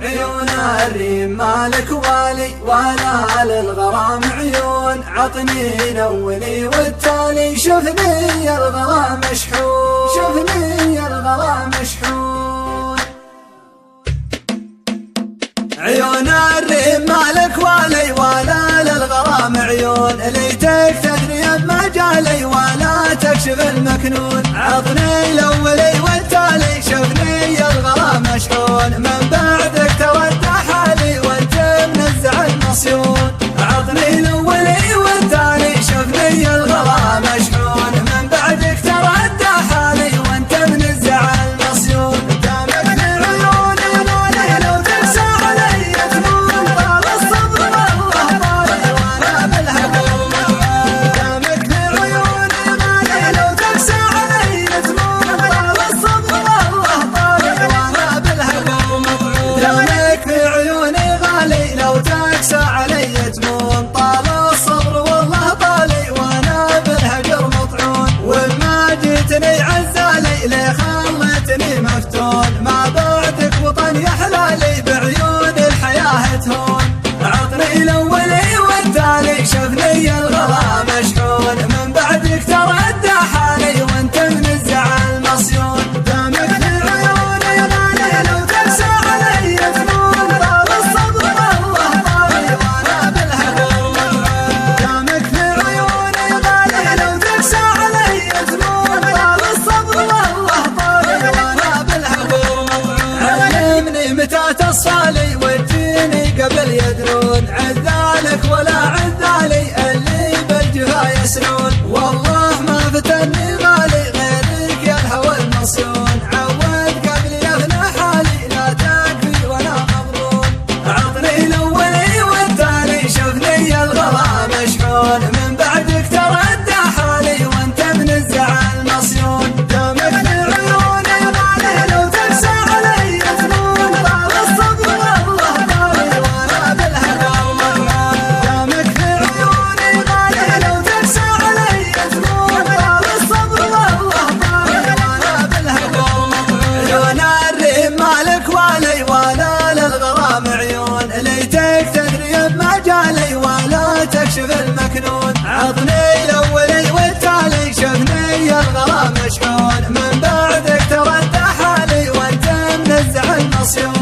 عيون الريم مالك والي ولا للغرام عيون، عطني نولي والتالي شوفني الغلا مشحون، شوفني الغلا مشحون. عيون الريم مالك والي ولا للغرام عيون، ليتك تدري ما جالي ولا تكشف المكنون، عطني الاولي والتالي شوفني الغلا مشحون، من بعدك تودع حالي وانت منزع المصيون، عطني الاولي والتالي شوفني الغلا مشحون، من بعدك تودع حالي وانت منزع المصيون. دامك لعيوني مالي لو تقسى علي تمون، طال الصبر والله طالي وانا بالهموم مطعون. دامك لعيوني مالي لو تقسى علي تمون، طال الصبر والله طالي وانا بالهموم مطعون. دامك في عيوني غالي لو تقسى علي تمون، طال الصبر والله طالي وانا بالهجر مطعون. وما جيتني عزالي ليه خلتني مفتون، ما بعدك وطن يا حلالي بعيون الحياة تهون، عطني الاولي والتالي شوفني الغلا مشحون، من بعدك تردى حالي وانت منزع المصيون. دامك لعيوني مالي لو تقسى علي تمون، طال الصبر والله طالي وانا بالهموم مطعون. دامك لعيوني مالي لو تقسى علي تمون، طال الصبر والله طالي وانا بالهموم مطعون. علمني متى تصالي وتجيني قبل يدرون، عذالك ولا عذالي اللي بالجفا يسنون، والله ما فتني غالي غيرك يا الهوى المصيون، عود قبلي يفنى حالي لا تكفي ولا مضمون، عطني الاولي والتالي شوفني الغلا مشحون، من بعدك تردى حالي وانت منزع المصيون. دامك لعيوني مالي لو تقسى علي تمون، طال الصبر والله طالي وانا بالهموم مطعون. دامك لعيوني مالي لو تقسى علي تمون، طال الصبر والله طالي وانا بالهموم مطعون. عيون الريم مالك والي ولا للغرام عيون، ليتك تدري ما جالي ولا تكشف المكنون، عطني الاولي والتالي شوفني الغلا مشحون، من بعدك تردى حالي وانت منزع المصيون.